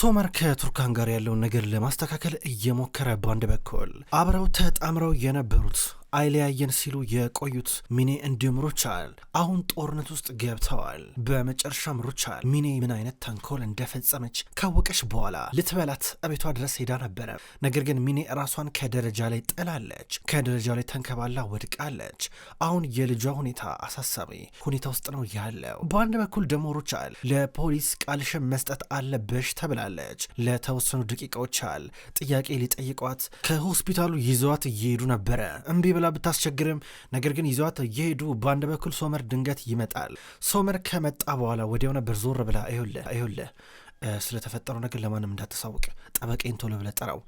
ሶመር ከቱርካን ጋር ያለውን ነገር ለማስተካከል እየሞከረ ባንድ በኩል አብረው ተጣምረው የነበሩት አይለያየን ሲሉ የቆዩት ሚኔ እንዲሁም ሩቻል አሁን ጦርነት ውስጥ ገብተዋል። በመጨረሻም ሩቻል ሚኔ ምን አይነት ተንኮል እንደፈጸመች ካወቀች በኋላ ልትበላት እቤቷ ድረስ ሄዳ ነበረ። ነገር ግን ሚኔ ራሷን ከደረጃ ላይ ጥላለች። ከደረጃ ላይ ተንከባላ ወድቃለች። አሁን የልጇ ሁኔታ አሳሳቢ ሁኔታ ውስጥ ነው ያለው። በአንድ በኩል ደግሞ ሩቻል ለፖሊስ ቃልሽን መስጠት አለብሽ ተብላለች። ለተወሰኑ ደቂቃዎች ያህል ጥያቄ ሊጠይቋት ከሆስፒታሉ ይዘዋት እየሄዱ ነበረ። እምቢ ብላ ብታስቸግርም ነገር ግን ይዘዋት እየሄዱ በአንድ በኩል ሶመር ድንገት ይመጣል። ሶመር ከመጣ በኋላ ወዲያው ነበር ዞር ብላ ይኸውልህ ስለተፈጠረው ነገር ለማንም እንዳትሳውቅ ጠበቄን ቶሎ ብለህ ጠራው፣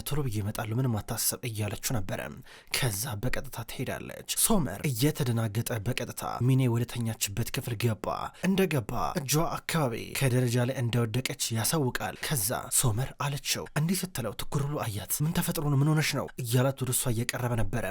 ቶሎ ብዬ እመጣለሁ፣ ምንም አታስብ እያለችው ነበረ። ከዛ በቀጥታ ትሄዳለች። ሶመር እየተደናገጠ በቀጥታ ሚኔ ወደተኛችበት ክፍል ገባ። እንደገባ እጇ አካባቢ ከደረጃ ላይ እንደወደቀች ያሳውቃል። ከዛ ሶመር አለችው። እንዲህ ስትለው ትኩር ብሎ አያት። ምን ተፈጥሮ ነው? ምን ሆነሽ ነው? እያላት ወደ እሷ እየቀረበ ነበረ።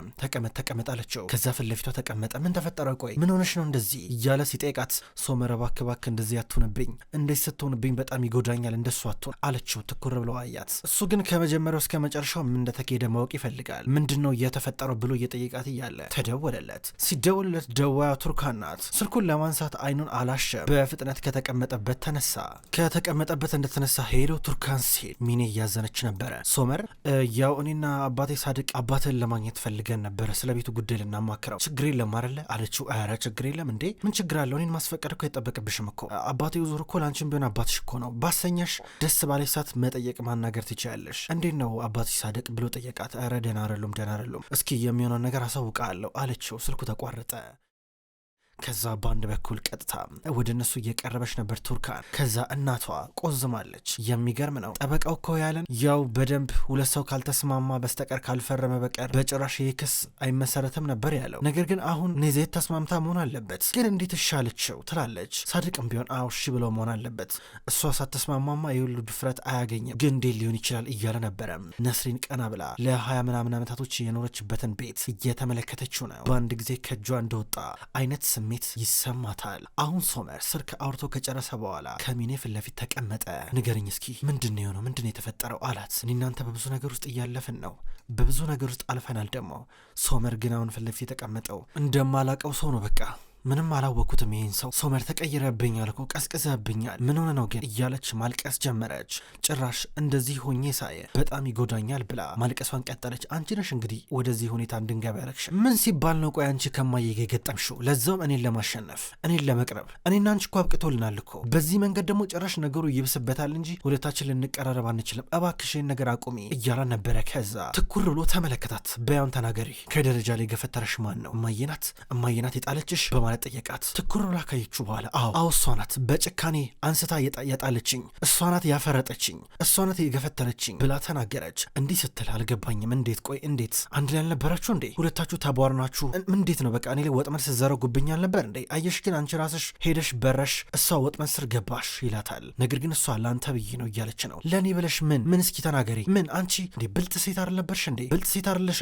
ተቀመጥ አለችው። ከዛ ፊት ለፊቷ ተቀመጠ። ምን ተፈጠረ? ቆይ ምን ሆነሽ ነው እንደዚህ እያለ ሲጠይቃት ሶመር እባክህ እንደዚህ አትሆንብኝ፣ እንደዚህ ስትሆንብኝ በጣም ይጎዳኛል፣ እንደሱ አትሆን አለችው። ትኩር ብሎ አያት። እሱ ግን ከመጀመሪያው እስከ መጨረሻው ምን እንደተካሄደ ማወቅ ይፈልጋል። ምንድነው እየተፈጠረው ብሎ እየጠየቃት እያለ ተደወለለት። ሲደወልለት ደዋያ ቱርካን ናት። ስልኩን ለማንሳት አይኑን አላሸም። በፍጥነት ከተቀመጠበት ተነሳ። ከተቀመጠበት እንደተነሳ ሄዶ ቱርካን ሲል ሚኔ እያዘነች ነበረ። ሶመር ያው እኔና አባቴ ሳድቅ አባትን ለማግኘት ፈልገን ነበረ፣ ስለ ቤቱ ጉዳይ ልናማክረው። ችግር የለም አይደለ አለችው። ኧረ ችግር የለም እንዴ ምን ችግር አለው? እኔን ማስፈቀድ እኮ አይጠበቅብሽም እኮ አባቴ ዙር እኮ ላንቺም ቢሆን አባትሽ እኮ ነው። ባሰኛሽ ደስ ባለሽ ሰዓት መጠየቅ ማናገር ትችያለሽ። እንዴት ነው አባትሽ ሳደቅ ብሎ ጠየቃት። ኧረ ደህና አይደሉም፣ እስኪ የሚሆነውን ነገር አሳውቃለሁ አለችው። ስልኩ ተቋረጠ። ከዛ በአንድ በኩል ቀጥታ ወደ እነሱ እየቀረበች ነበር ቱርካን። ከዛ እናቷ ቆዝማለች። የሚገርም ነው ጠበቃው እኮ ያለን ያው በደንብ ሁለት ሰው ካልተስማማ በስተቀር ካልፈረመ በቀር በጭራሽ ይህ ክስ አይመሰረትም ነበር ያለው። ነገር ግን አሁን ኔዜት ተስማምታ መሆን አለበት። ግን እንዴት እሻለችው ትላለች። ሳድቅም ቢሆን አዎ እሺ ብለው መሆን አለበት። እሷ ሳትስማማማ የሁሉ ድፍረት አያገኝም። ግን እንዴት ሊሆን ይችላል እያለ ነበረ። ነስሪን ቀና ብላ ለ20 ምናምን ዓመታቶች የኖረችበትን ቤት እየተመለከተችው ነው። በአንድ ጊዜ ከእጇ እንደወጣ አይነት ስሜት ይሰማታል። አሁን ሶመር ስልክ አውርቶ ከጨረሰ በኋላ ከሚኔ ፊት ለፊት ተቀመጠ። ንገረኝ እስኪ ምንድን ነው የተፈጠረው አላት። እኔ እናንተ በብዙ ነገር ውስጥ እያለፍን ነው፣ በብዙ ነገር ውስጥ አልፈናል። ደግሞ ሶመር ግን አሁን ፊት ለፊት የተቀመጠው እንደማላቀው ሰው ነው። በቃ ምንም አላወኩትም ይሄን ሰው። ሶመር ተቀይረብኛል እኮ ቀዝቅዘብኛል፣ ምን ሆነ ነው ግን እያለች ማልቀስ ጀመረች። ጭራሽ እንደዚህ ሆኜ ሳየ በጣም ይጎዳኛል ብላ ማልቀሷን ቀጠለች። አንቺ ነሽ እንግዲህ ወደዚህ ሁኔታ እንድንገባ ያረግሽ። ምን ሲባል ነው ቆይ አንቺ ከማየ የገጠምሽው? ለዛውም እኔን ለማሸነፍ እኔን ለመቅረብ። እኔና አንቺ እኮ አብቅቶልናል እኮ። በዚህ መንገድ ደግሞ ጭራሽ ነገሩ ይብስበታል እንጂ ሁለታችን ልንቀራረብ አንችልም። እባክሽን ነገር አቁሚ እያላ ነበረ። ከዛ ትኩር ብሎ ተመለከታት። በያውን ተናገሪ፣ ከደረጃ ላይ ገፈተረሽ ማን ነው? እማየናት የጣለችሽ በማለት ጠየቃት። ትኩር ብላ ካየችው በኋላ አዎ እሷ ናት፣ በጭካኔ አንስታ የጣለችኝ፣ እሷ ናት ያፈረጠችኝ፣ እሷ ናት የገፈተረችኝ ብላ ተናገረች። እንዲህ ስትል አልገባኝም። እንዴት አንድ ላይ አልነበራችሁ እንዴ? ሁለታችሁ ተቧርናችሁ እንዴት ነው? በቃ እኔ ላይ ወጥመድ ስትዘረጉብኝ አልነበር እንዴ? አየሽ ግን አንቺ ራስሽ ሄደሽ በረሽ፣ እሷ ወጥመድ ስር ገባሽ ይላታል። ነገር ግን እሷ ለአንተ ብዬ ነው እያለች ነው። ለእኔ ብለሽ ምን እስኪ ተናገሪ። ምን አንቺ እንዴ ብልጥ ሴት አይደለሽ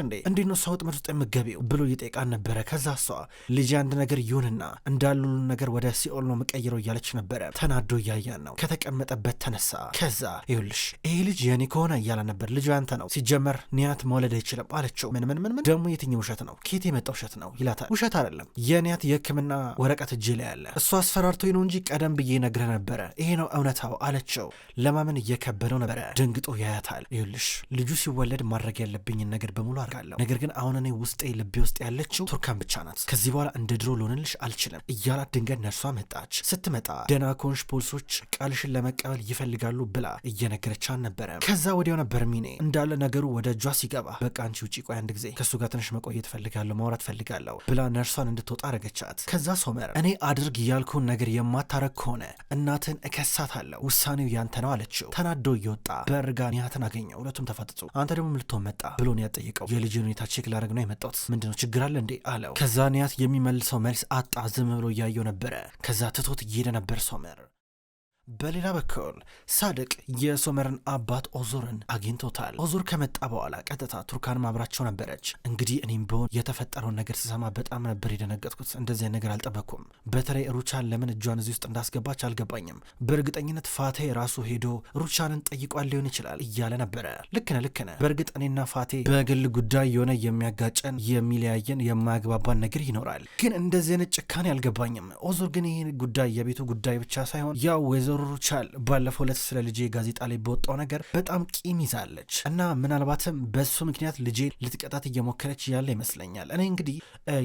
እንዴ? እንዴት ነው እሷ ወጥመድ ውስጥ የምትገቢው ብሎ ይጠይቃን ነበረ። ከዛ እሷ ልጅ አንድ ነገር ይሁንና እንዳሉ ነገር ወደ ሲኦል ነው መቀየረው እያለች ነበረ። ተናዶ እያያን ነው። ከተቀመጠበት ተነሳ። ከዛ ይኸውልሽ ይሄ ልጅ የኔ ከሆነ እያለ ነበር። ልጁ ያንተ ነው፣ ሲጀመር ኒያት መውለድ አይችልም አለችው። ምን ደግሞ የትኛው ውሸት ነው? ከየት የመጣ ውሸት ነው ይላታል። ውሸት አይደለም፣ የኒያት የሕክምና ወረቀት እጅ ላይ ያለ፣ እሱ አስፈራርቶኝ ነው እንጂ ቀደም ብዬ ነግረህ ነበረ፣ ይሄ ነው እውነታው አለችው። ለማመን እየከበደው ነበረ። ደንግጦ ያያታል። ይኸውልሽ ልጁ ሲወለድ ማድረግ ያለብኝን ነገር በሙሉ አድርጋለሁ። ነገር ግን አሁን እኔ ልቤ ውስጥ ያለችው ቱርካን ብቻ ናት። ከዚህ በኋላ እንደ ድሮ ልሆንልሽ አልችልም እያላት ድንገት ነርሷ መጣች። ስትመጣ ደህና ከሆንሽ ፖሊሶች ቃልሽን ለመቀበል ይፈልጋሉ ብላ እየነገረቻን ነበረ። ከዛ ወዲያው ነበር ሚኔ እንዳለ ነገሩ ወደ እጇ ሲገባ በቃ አንቺ ውጪ፣ ቆይ አንድ ጊዜ ከሱ ጋር ትንሽ መቆየት ፈልጋለሁ፣ ማውራት ፈልጋለሁ ብላ ነርሷን እንድትወጣ አረገቻት። ከዛ ሶመር እኔ አድርግ ያልኩን ነገር የማታረግ ከሆነ እናትን እከሳታለሁ፣ ውሳኔው ያንተ ነው አለችው። ተናዶ እየወጣ በርጋ ኒያትን አገኘው። ሁለቱም ተፋጠጡ። አንተ ደግሞ ምልትሆን መጣ ብሎ ነው ያጠየቀው። የልጅን ሁኔታ ቼክ ላረግ ነው የመጣሁት፣ ምንድነው ችግር አለ እንዴ አለው። ከዛ ኒያት የሚመልሰው መልስ አጣ። ዝም ብሎ እያየው ነበረ። ከዛ ትቶት እየሄደ ነበር ሶመር። በሌላ በኩል ሳድቅ የሶመርን አባት ኦዙርን አግኝቶታል። ኦዙር ከመጣ በኋላ ቀጥታ ቱርካን ማብራቸው ነበረች። እንግዲህ እኔም ቢሆን የተፈጠረውን ነገር ስሰማ በጣም ነበር የደነገጥኩት። እንደዚህ ነገር አልጠበኩም። በተለይ ሩቻን ለምን እጇን እዚህ ውስጥ እንዳስገባች አልገባኝም። በእርግጠኝነት ፋቴ ራሱ ሄዶ ሩቻንን ጠይቋል ሊሆን ይችላል እያለ ነበረ። ልክነ በእርግጥ እኔና ፋቴ በግል ጉዳይ የሆነ የሚያጋጨን የሚለያየን የማያግባባን ነገር ይኖራል። ግን እንደዚህ አይነት ጭካኔ አልገባኝም። ኦዙር ግን ይህ ጉዳይ የቤቱ ጉዳይ ብቻ ሳይሆን ያው ወይዘሮ ሩቻል ባለፈው ዕለት ስለ ልጄ ጋዜጣ ላይ በወጣው ነገር በጣም ቂም ይዛለች እና ምናልባትም በሱ ምክንያት ልጄ ልትቀጣት እየሞከረች ያለ ይመስለኛል። እኔ እንግዲህ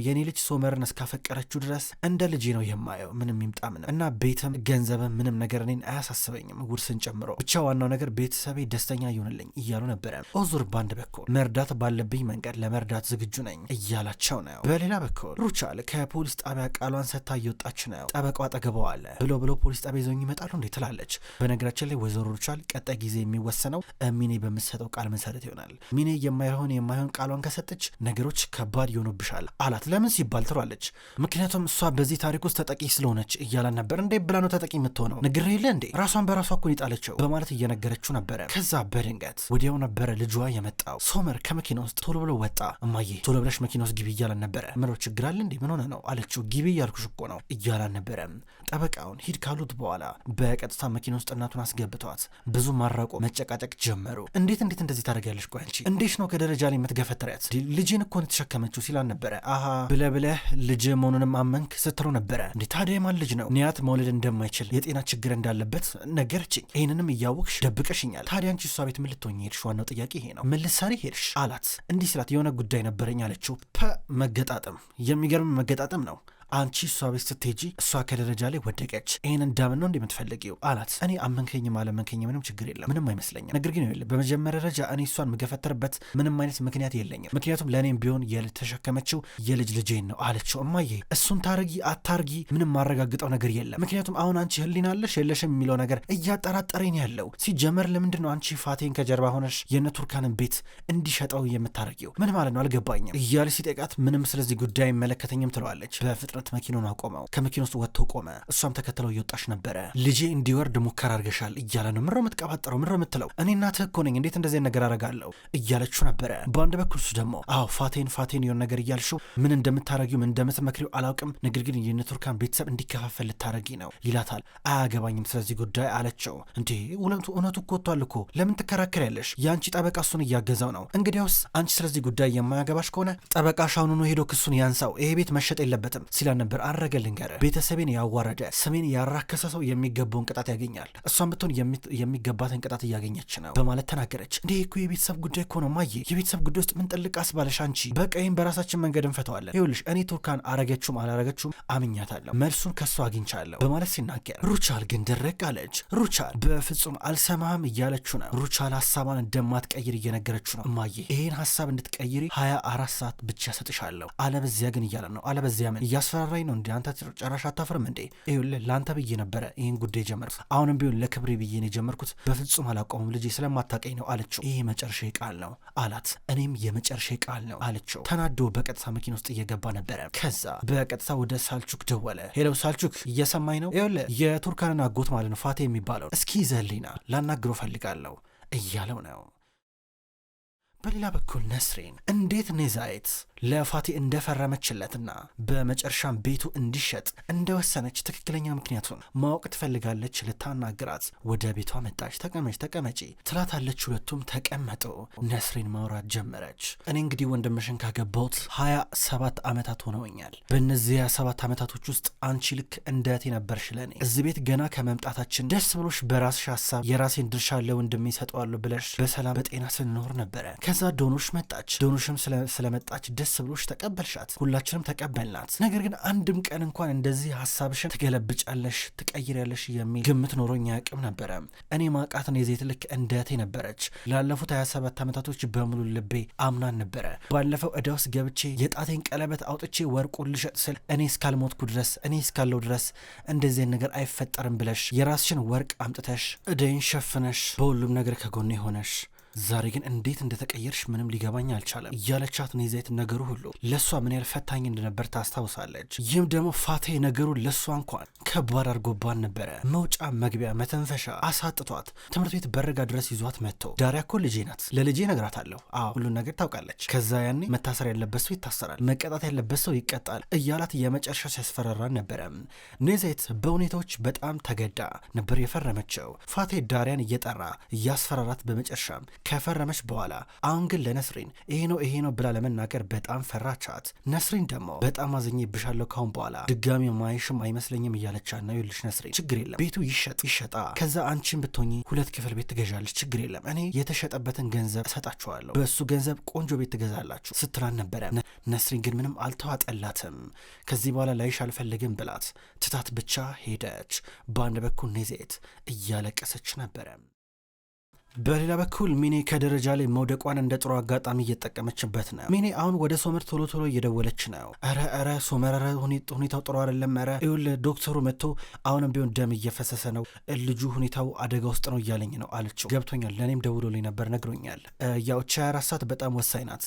የኔ ልጅ ሶመርን እስካፈቀረችው ድረስ እንደ ልጄ ነው የማየው። ምንም ይምጣ ምንም እና ቤትም ገንዘብም ምንም ነገር እኔን አያሳስበኝም ውርስን ጨምሮ ብቻ ዋናው ነገር ቤተሰቤ ደስተኛ ይሆንልኝ እያሉ ነበረ። ኦዙር ባንድ በኩል መርዳት ባለብኝ መንገድ ለመርዳት ዝግጁ ነኝ እያላቸው ነው። በሌላ በኩል ሩቻል ከፖሊስ ጣቢያ ቃሏን ሰጥታ እየወጣች ነው። ጠበቃው አጠገቧ አለ። ብሎ ፖሊስ ጣቢያ ይዘውኝ ይመጣሉ እንዴ ትላለች። በነገራችን ላይ ወይዘሮ ሩቻል ቀጣይ ጊዜ የሚወሰነው ሚኔ በምትሰጠው ቃል መሰረት ይሆናል። ሚኔ የማይሆን ቃሏን ከሰጠች ነገሮች ከባድ ይሆኑብሻል አላት። ለምን ሲባል ትሏለች። ምክንያቱም እሷ በዚህ ታሪክ ውስጥ ተጠቂ ስለሆነች እያላን ነበር። እንዴ ብላ ነው ተጠቂ የምትሆነው? ንግር የለ እንዴ ራሷን በራሷ እኮ ይጣለችው በማለት እየነገረችው ነበረ። ከዛ በድንገት ወዲያው ነበረ ልጇ የመጣው። ሶመር ከመኪና ውስጥ ቶሎ ብሎ ወጣ። እማዬ ቶሎ ብለሽ መኪና ውስጥ ግቢ እያላን ነበረ። ምነው ችግር አለ እንዴ ምን ሆነ ነው አለችው። ግቢ እያልኩሽ እኮ ነው እያላን ነበረ። ጠበቃውን ሂድ ካሉት በኋላ በቀጥታ መኪና ውስጥ እናቱን አስገብተዋት ብዙ ማራቆ መጨቃጨቅ ጀመሩ። እንዴት እንደዚህ ታደርጊያለሽ? ቆይ አንቺ እንዴት ነው ከደረጃ ላይ የምትገፈትሪያት? ልጄን እኮ ነው የተሸከመችው ሲላን ነበረ። አሃ ብለህ ልጅ መሆኑንም አመንክ ስትለው ነበረ። እንዴ ታዲያ የማን ልጅ ነው? ኒያት መውለድ እንደማይችል የጤና ችግር እንዳለበት ነገረችኝ። ይህንንም እያወቅሽ ደብቀሽኛል። ታዲያ አንቺ እሷ ቤት ምን ልትሆኚ ሄድሽ? ዋናው ጥያቄ ይሄ ነው። ምን ልትሰሪ ሄድሽ አላት። እንዲህ ስላት የሆነ ጉዳይ ነበረኝ አለችው። መገጣጠም፣ የሚገርም መገጣጠም ነው። አንቺ እሷ ቤት ስትሄጂ እሷ ከደረጃ ላይ ወደቀች። ይህን እንዳምን ነው እንደምትፈልጊው አላት። እኔ አመንከኝም አለመንከኝ ምንም ችግር የለም፣ ምንም አይመስለኝም። ነገር ግን ይኸውልህ በመጀመሪያ ደረጃ እኔ እሷን የምገፈትርበት ምንም አይነት ምክንያት የለኝም። ምክንያቱም ለእኔም ቢሆን የተሸከመችው የልጅ ልጄን ነው አለችው። እማዬ እሱን ታርጊ አታርጊ ምንም ማረጋግጠው ነገር የለም። ምክንያቱም አሁን አንቺ ህሊና አለሽ የለሽም የሚለው ነገር እያጠራጠረኝ ያለው። ሲጀመር ለምንድን ነው አንቺ ፋቴን ከጀርባ ሆነሽ የነ ቱርካንን ቤት እንዲሸጠው የምታረጊው? ምን ማለት ነው አልገባኝም እያለ ሲጠይቃት ምንም ስለዚህ ጉዳይ አይመለከተኝም ትለዋለች። በፍጥነት መኪናውን አቆመው። ከመኪና ውስጥ ወጥቶ ቆመ። እሷም ተከትለው እየወጣች ነበረ። ልጄ እንዲወርድ ሙከራ አርገሻል እያለ ነው። ምሮ የምትቀባጠረው ምሮ የምትለው እኔ እናትህ እኮ ነኝ እንዴት እንደዚህ ነገር አረጋለሁ እያለችው ነበረ። በአንድ በኩል እሱ ደግሞ አዎ ፋቴን የሆነ ነገር እያልሽው ምን እንደምታረጊው ምን እንደምትመክሪው አላውቅም፣ ነገር ግን የነ ቱርካን ቤተሰብ እንዲከፋፈል ልታረጊ ነው ይላታል። አያገባኝም ስለዚህ ጉዳይ አለችው። እንዴ እውነቱ እኮ ወጥቷል እኮ ለምን ትከራከሪያለሽ? የአንቺ ጠበቃ እሱን እያገዛው ነው። እንግዲያውስ አንቺ ስለዚህ ጉዳይ የማያገባሽ ከሆነ ጠበቃ ሻውኑኑ ሄዶ ክሱን ያንሳው፣ ይሄ ቤት መሸጥ የለበትም ሲላን ነበር። አረገ ልንገር፣ ቤተሰቤን ያዋረደ ስሜን ያራከሰ ሰው የሚገባውን ቅጣት ያገኛል። እሷን ብትሆን የሚገባትን ቅጣት እያገኘች ነው በማለት ተናገረች። እንዴ እኮ የቤተሰብ ጉዳይ እኮ ነው ማየ፣ የቤተሰብ ጉዳይ ውስጥ ምን ጥልቅ አስባለሽ አንቺ? በቃ ይህን በራሳችን መንገድ እንፈተዋለን። ይኸውልሽ እኔ ቱርካን አረገችውም አላረገችውም አምኛታለሁ፣ መልሱን ከሱ አግኝቻለሁ በማለት ሲናገር፣ ሩቻል ግን ደረቅ አለች። ሩቻል በፍጹም አልሰማህም እያለችው ነው። ሩቻል ሀሳቧን እንደማትቀይር እየነገረችው ነው። እማዬ ይህን ሀሳብ እንድትቀይሪ 24 ሰዓት ብቻ ሰጥሻለሁ፣ አለበዚያ ግን እያለ ነው። አለበዚያ ምን እያስፈራራኝ ነው እንዴ? አንተ ጨራሽ አታፍርም እንዴ? ይኸውልህ ለአንተ ብዬ ነበረ ይህን ጉዳይ ጀመርኩት፣ አሁንም ቢሆን ለክብሬ ብዬ ነው የጀመርኩት፣ በፍጹም አላቆሙም ልጄ ስለማታቀኝ ነው አለችው። ይህ የመጨረሻ ቃል ነው አላት። እኔም የመጨረሻ ቃል ነው አለችው። ተናዶ በቀጥታ መኪና ውስጥ እየገባ ነበረ። ከዛ በቀጥታ ወደ ሳልቹክ ደወለ። ሄለው ሳልቹክ እየሰማኝ ነው? ይኸውልህ የቱርካንን አጎት ማለት ነው ፋቴ የሚባለው እስኪ ይዘህልኝና ላናግሮ ፈልጋለሁ እያለው ነው። በሌላ በኩል ነስሬን እንዴት ኔዛይት ለፋቴ እንደፈረመችለትና በመጨረሻም ቤቱ እንዲሸጥ እንደወሰነች ትክክለኛ ምክንያቱን ማወቅ ትፈልጋለች። ልታናግራት ወደ ቤቷ መጣች። ተቀመጪ ትላታለች። ሁለቱም ተቀመጡ። ነስሬን ማውራት ጀመረች። እኔ እንግዲህ ወንድምሽን ካገባሁት 27 ዓመታት ሆነውኛል። በእነዚህ 27 ዓመታቶች ውስጥ አንቺ ልክ እንደ እህቴ ነበርሽ ለእኔ። እዚህ ቤት ገና ከመምጣታችን ደስ ብሎሽ በራስሽ ሀሳብ የራሴን ድርሻ ለወንድሜ ይሰጠዋለሁ ብለሽ በሰላም በጤና ስንኖር ነበረ። ከዛ ዶኖሽ መጣች። ዶኖሽም ስለመጣች ደስ ብሎሽ ተቀበልሻት፣ ሁላችንም ተቀበልናት። ነገር ግን አንድም ቀን እንኳን እንደዚህ ሀሳብሽን ትገለብጫለሽ ትቀይሪያለሽ የሚል ግምት ኖሮኝ አያውቅም ነበረ። እኔ ማቃትን የዜት ልክ እንደ እህቴ ነበረች። ላለፉት 27 ዓመታቶች በሙሉ ልቤ አምናን ነበረ። ባለፈው ዕዳ ውስጥ ገብቼ የጣቴን ቀለበት አውጥቼ ወርቁን ልሸጥ ስል እኔ እስካልሞትኩ ድረስ እኔ እስካለው ድረስ እንደዚህ ነገር አይፈጠርም ብለሽ የራስሽን ወርቅ አምጥተሽ ዕዳዬን ሸፍነሽ በሁሉም ነገር ከጎኔ ሆነሽ ዛሬ ግን እንዴት እንደተቀየርሽ ምንም ሊገባኝ አልቻለም እያለቻት ኔዛይት ነገሩ ሁሉ ለሷ ምን ያህል ፈታኝ እንደነበር ታስታውሳለች። ይህም ደግሞ ፋቴ ነገሩ ለሷ እንኳን ከባድ አድርጎባን ነበረ። መውጫ መግቢያ መተንፈሻ አሳጥቷት ትምህርት ቤት በረጋ ድረስ ይዟት መጥቶ ዳሪያ እኮ ልጄ ናት፣ ለልጄ ነግራታለሁ፣ አዎ ሁሉን ነገር ታውቃለች፣ ከዛ ያኔ መታሰር ያለበት ሰው ይታሰራል፣ መቀጣት ያለበት ሰው ይቀጣል እያላት የመጨረሻ ሲያስፈራራን ነበረ። ኔዛይት በሁኔታዎች በጣም ተገዳ ነበር የፈረመችው። ፋቴ ዳሪያን እየጠራ እያስፈራራት በመጨረሻም ከፈረመች በኋላ አሁን ግን ለነስሪን ይሄ ነው ብላ ለመናገር በጣም ፈራቻት። ነስሪን ደግሞ በጣም አዝኜብሻለሁ ካሁን በኋላ ድጋሚ ማይሽም አይመስለኝም እያለቻት ነው። ይልሽ ነስሪን ችግር የለም ቤቱ ይሸጣ፣ ከዛ አንቺን ብትሆኚ 2 ክፍል ቤት ትገዣለች፣ ችግር የለም እኔ የተሸጠበትን ገንዘብ እሰጣችኋለሁ፣ በሱ ገንዘብ ቆንጆ ቤት ትገዛላችሁ ስትላን ነበረ። ነስሪን ግን ምንም አልተዋጠላትም። ከዚህ በኋላ ላይሽ አልፈልግም ብላት ትታት ብቻ ሄደች። በአንድ በኩል ኔዛይት እያለቀሰች ነበረ። በሌላ በኩል ሚኔ ከደረጃ ላይ መውደቋን እንደ ጥሩ አጋጣሚ እየተጠቀመችበት ነው። ሚኔ አሁን ወደ ሶመር ቶሎ እየደወለች ነው። ኧረ ሶመር ሁኔታው ጥሩ አይደለም፣ ኧረ ይኸውልህ ዶክተሩ መጥቶ አሁንም ቢሆን ደም እየፈሰሰ ነው፣ ልጁ ሁኔታው አደጋ ውስጥ ነው እያለኝ ነው አለችው። ገብቶኛል፣ ለእኔም ደውሎልኝ ነበር ነግሮኛል። ያው 24 ሰዓት በጣም ወሳኝ ናት፣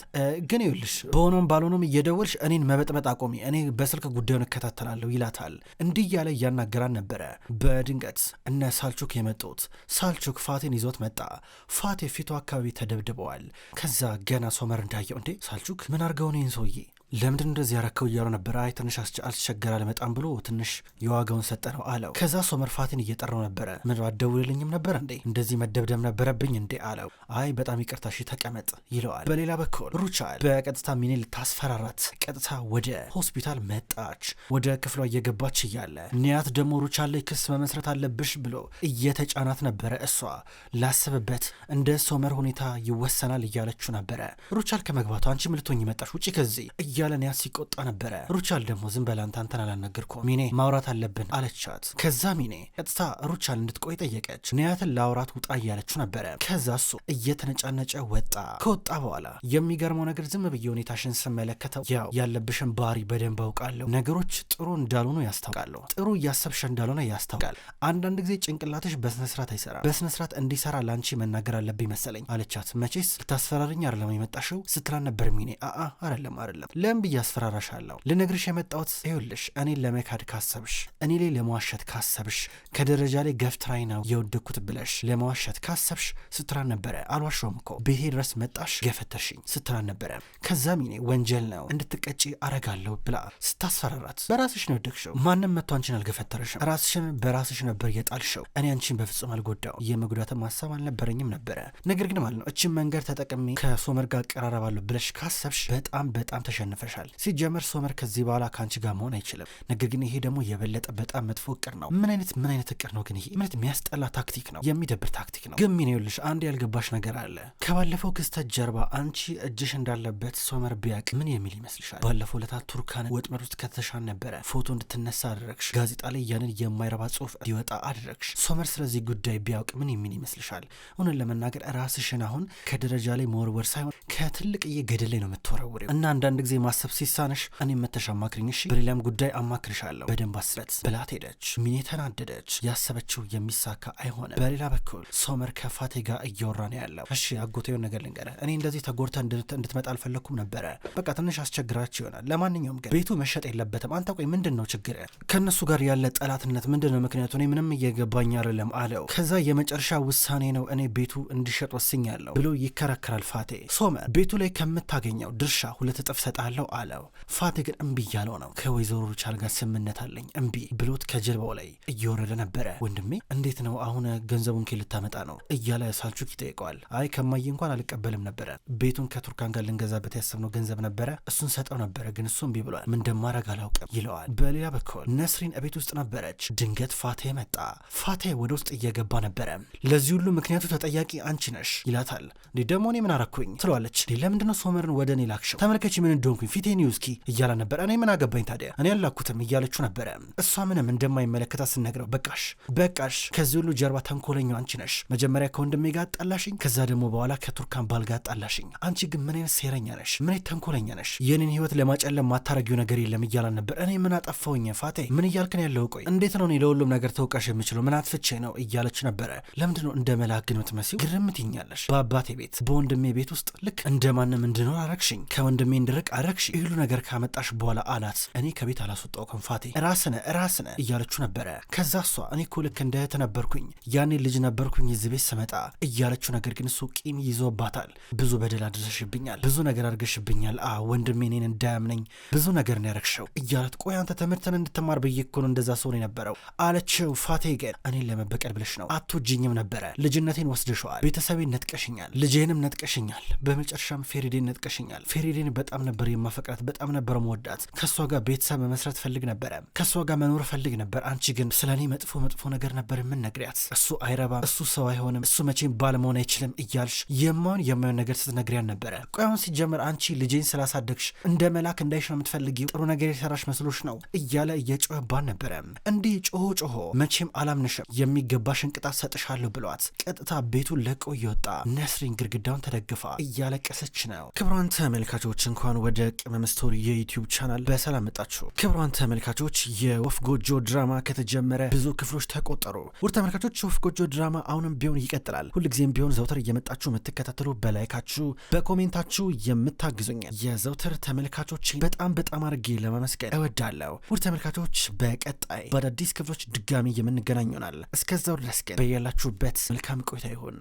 ግን ይኸውልሽ በሆነም ባልሆነም እየደወልሽ እኔን መበጥበጥ አቆሚ፣ እኔ በስልክ ጉዳዩን እከታተላለሁ ይላታል። እንዲህ እያለ እያናገራን ነበረ። በድንገት እነ ሳልቹክ የመጡት ሳልቹክ ፋቴን ይዞት መጣ። ፋቴ ፊቱ አካባቢ ተደብድበዋል። ከዛ ገና ሶመር እንዳየው እንዴ ሳልቹክ ምን አርገው ነው ይህን ሰውዬ ለምንድን እንደዚህ ያረከው እያሉ ነበር። አይ ትንሽ አልተቸገረ አልመጣም ብሎ ትንሽ የዋጋውን ሰጠ ነው አለው። ከዛ ሶመር ፋቴን እየጠራው ነበረ። ምን አትደውልልኝም ነበር እንዴ እንደዚህ መደብደብ ነበረብኝ እንዴ አለው። አይ በጣም ይቅርታ እሺ ተቀመጥ ይለዋል። በሌላ በኩል ሩቻል በቀጥታ ሚኔ ልታስፈራራት ቀጥታ ወደ ሆስፒታል መጣች። ወደ ክፍሏ እየገባች እያለ ኒያት ደግሞ ሩቻል ላይ ክስ መመስረት አለብሽ ብሎ እየተጫናት ነበረ። እሷ ላስብበት እንደ ሶመር ሁኔታ ይወሰናል እያለችው ነበረ። ሩቻል ከመግባቱ አንቺ ምልቶኝ መጣሽ ውጪ ከዚህ እያለ ኒያት ሲቆጣ ነበረ። ሩቻል ደግሞ ዝም በላ አንተን አላናገርኩም ሚኔ ማውራት አለብን አለቻት። ከዛ ሚኔ ቀጥታ ሩቻል እንድትቆይ ጠየቀች። ኒያትን ላውራት ውጣ እያለችው ነበረ። ከዛ እሱ እየተነጫነጨ ወጣ። ከወጣ በኋላ የሚገርመው ነገር ዝም ብዬ ሁኔታሽን ስመለከተው ያው ያለብሽን ባህሪ በደንብ አውቃለሁ፣ ነገሮች ጥሩ እንዳልሆኑ ያስታውቃለሁ፣ ጥሩ እያሰብሽ እንዳልሆነ ያስታውቃል። አንዳንድ ጊዜ ጭንቅላትሽ በስነስርዓት አይሰራም፣ በስነስርዓት እንዲሰራ ላንቺ መናገር አለብኝ መሰለኝ አለቻት። መቼስ ልታስፈራርኝ አይደለም የመጣሽው ስትላን ነበር ሚኔ አይደለም ለምን ብዬ አስፈራራሻለሁ? ልነግርሽ የመጣሁት ይኸውልሽ እኔን ለመካድ ካሰብሽ፣ እኔ ላይ ለመዋሸት ካሰብሽ፣ ከደረጃ ላይ ገፍትራይ ነው የወደኩት ብለሽ ለመዋሸት ካሰብሽ ስትላን ነበረ። አልዋሸሁም እኮ ቤቴ ድረስ መጣሽ ገፈተርሽኝ ስትላን ነበረ። ከዛ ሚኔ ወንጀል ነው እንድትቀጪ አረጋለሁ ብላ ስታስፈራራት በራስሽ ነው የወደቅሽው፣ ማንም መጥቶ አንቺን አልገፈተረሽም፣ ራስሽን በራስሽ ነበር የጣልሽው፣ እኔ አንቺን በፍጹም አልጎዳው፣ የመጉዳትም ሀሳብ አልነበረኝም ነበረ። ነገር ግን ማለት ነው እችን መንገድ ተጠቅሜ ከሶመር ጋር ቀራረባለሁ ብለሽ ካሰብሽ በጣም ተሸንፈሻል። ሲጀመር ሶመር ከዚህ በኋላ ከአንቺ ጋር መሆን አይችልም። ነገር ግን ይሄ ደግሞ የበለጠ በጣም መጥፎ እቅድ ነው። ምን አይነት እቅድ ነው ግን ይሄ? ምን የሚያስጠላ ታክቲክ ነው፣ የሚደብር ታክቲክ ነው። ግን ምን ይኸውልሽ አንድ ያልገባሽ ነገር አለ። ከባለፈው ክስተት ጀርባ አንቺ እጅሽ እንዳለበት ሶመር ቢያቅ ምን የሚል ይመስልሻል? ባለፈው ለታ ቱርካን ወጥመድ ውስጥ ከተሻን ነበረ፣ ፎቶ እንድትነሳ አደረግሽ፣ ጋዜጣ ላይ ያንን የማይረባ ጽሁፍ እንዲወጣ አደረግሽ። ሶመር ስለዚህ ጉዳይ ቢያውቅ ምን የሚል ይመስልሻል? እውነት ለመናገር ራስሽን አሁን ከደረጃ ላይ መወርወር ሳይሆን ከትልቅዬ ገደል ላይ ነው የምትወረውሪው። እና አንዳንድ ጊዜ ማሰብ ሲሳነሽ እኔ መተሽ አማክሪኝ እሺ፣ በሌላም ጉዳይ አማክርሻለሁ በደንብ አስበት ብላት ሄደች። ሚኔ ተናደደች። ያሰበችው የሚሳካ አይሆንም። በሌላ በኩል ሶመር ከፋቴ ጋር እያወራ ነው ያለው። እሺ አጎቴውን ነገር ልንገርህ፣ እኔ እንደዚህ ተጎድታ እንድትመጣ አልፈለኩም ነበረ፣ በቃ ትንሽ አስቸግራችሁ ይሆናል። ለማንኛውም ግን ቤቱ መሸጥ የለበትም። አንተ ቆይ ምንድን ነው ችግር? ከእነሱ ጋር ያለ ጠላትነት ምንድን ነው ምክንያቱ? እኔ ምንም እየገባኝ አይደለም አለው። ከዛ የመጨረሻ ውሳኔ ነው እኔ ቤቱ እንዲሸጥ ወስኛለሁ ብሎ ይከራከራል ፋቴ። ሶመር ቤቱ ላይ ከምታገኘው ድርሻ 2 እጥፍ ሰጣለሁ አለው። ፋቴ ግን እምቢ እያለው ነው። ከወይዘሮ ሩቻል ጋር ስምነት አለኝ እምቢ ብሎት ከጀልባው ላይ እየወረደ ነበረ። ወንድሜ እንዴት ነው አሁን ገንዘቡን ልታመጣ ነው እያለ ሳልቹክ ይጠይቀዋል። አይ ከማዬ እንኳን አልቀበልም ነበረ፣ ቤቱን ከቱርካን ጋር ልንገዛበት ያሰብነው ገንዘብ ነበረ፣ እሱን ሰጠው ነበረ፣ ግን እሱ እምቢ ብሏል፣ ምን እንደማደርግ አላውቅም ይለዋል። በሌላ በኩል ነስሪን እቤት ውስጥ ነበረች። ድንገት ፋቴ መጣ። ፋቴ ወደ ውስጥ እየገባ ነበረ። ለዚህ ሁሉ ምክንያቱ ተጠያቂ አንቺ ነሽ ይላታል። ደግሞ እኔ ምን አረኩኝ ትለዋለች። ለምንድነው ሶመርን ወደ እኔ ላክሽው? ተመልከች ምን እንደሆንኩ ሆንኩኝ ፊቴን ይውስኪ እያላ ነበር። እኔ ምን አገባኝ ታዲያ እኔ ያላኩትም እያለችው ነበረ። እሷ ምንም እንደማይመለከታት ስነግረው በቃሽ ከዚህ ሁሉ ጀርባ ተንኮለኛው አንቺ ነሽ። መጀመሪያ ከወንድሜ ጋር ጣላሽኝ፣ ከዛ ደግሞ በኋላ ከቱርካን ባል ጋር ጣላሽኝ። አንቺ ግን ምን አይነት ሴረኛ ነሽ፣ ምን አይነት ተንኮለኛ ነሽ። የኔን ህይወት ለማጨለም ማታረጊው ነገር የለም እያላን ነበር። እኔ ምን አጠፋውኝ ፋቴ ምን እያልክን ያለው? ቆይ እንዴት ነው እኔ ለሁሉም ነገር ተወቃሽ የምችለው? ምን አጥፍቼ ነው እያለች ነበረ። ለምንድን ነው እንደ መልአክ ግን የምትመስይው? ግርም ትይኛለሽ። በአባቴ ቤት በወንድሜ ቤት ውስጥ ልክ እንደማንም እንድኖር አረግሽኝ፣ ከወንድሜ እንድርቅ አረግሽ። ይህሉ ነገር ካመጣሽ በኋላ አላት። እኔ ከቤት አላስወጣውም ፋቴ ራስነ እያለችው ነበረ። ከዛ እሷ እኔ እኮ ልክ እንደ እህት ነበርኩኝ፣ ያኔ ልጅ ነበርኩኝ እዚህ ቤት ስመጣ እያለችው፣ ነገር ግን እሱ ቂም ይዞባታል። ብዙ በደል አድርሰሽብኛል፣ ብዙ ነገር አድርገሽብኛል፣ ወንድሜ እኔን እንዳያምነኝ ብዙ ነገር ነው ያረግሽው እያለት፣ ቆይ አንተ ትምህርትን እንድትማር ብዬ እኮ ነው እንደዛ ሰው ነው የነበረው አለችው። ፋቴ ግን እኔን ለመበቀል ብለሽ ነው፣ አትወጂኝም ነበረ፣ ልጅነቴን ወስደሽዋል፣ ቤተሰቤን ነጥቀሽኛል፣ ልጄንም ነጥቀሽኛል፣ በመጨረሻም ፌሪዴን ነጥቀሽኛል። ፌሪዴን በጣም ነበር የማፈቅራት፣ በጣም ነበር መወዳት፣ ከሷ ጋር ቤተሰብ መመስረት ፈልግ ነበረ፣ ከሷ ጋር መኖር ፈልግ ነበር። አንቺ ግን ስለኔ መጥፎ ነገር ነበር የምንነግሪያት። እሱ አይረባም፣ እሱ ሰው አይሆንም፣ እሱ መቼም ባል መሆን አይችልም እያልሽ የማይሆን ነገር ስትነግሪያን ነበረ። ቆይ አሁን ሲጀመር አንቺ ልጄን ስላሳደግሽ እንደ መላክ እንዳይሽ ነው የምትፈልጊው? ጥሩ ነገር የሰራሽ መስሎሽ ነው እያለ እየጮኸባን ነበረ። እንዲህ ጮሆ መቼም አላምንሽም፣ የሚገባሽን ቅጣት ሰጥሻለሁ ብሏት ቀጥታ ቤቱን ለቆ እየወጣ ነስሪን ግድግዳውን ተደግፋ እያለቀሰች ነው። ክብሯን ተመልካቾች እንኳን ወደ ቅመም ስቶሪ የዩቲዩብ ቻናል በሰላም መጣችሁ። ክብሯን ተመልካቾች የወፍ ጎጆ ድራማ ከተጀመረ ብዙ ክፍሎች ተቆጠሩ። ውድ ተመልካቾች የወፍ ጎጆ ድራማ አሁንም ቢሆን ይቀጥላል። ሁልጊዜም ቢሆን ዘውትር እየመጣችሁ የምትከታተሉ በላይካችሁ በኮሜንታችሁ የምታግዙኝ የዘውትር ተመልካቾች በጣም አድርጌ ለማመስገን እወዳለሁ። ውድ ተመልካቾች በቀጣይ በአዳዲስ ክፍሎች ድጋሚ የምንገናኝ ይሆናል። እስከዛው ድረስ ግን በያላችሁበት መልካም ቆይታ ይሁን።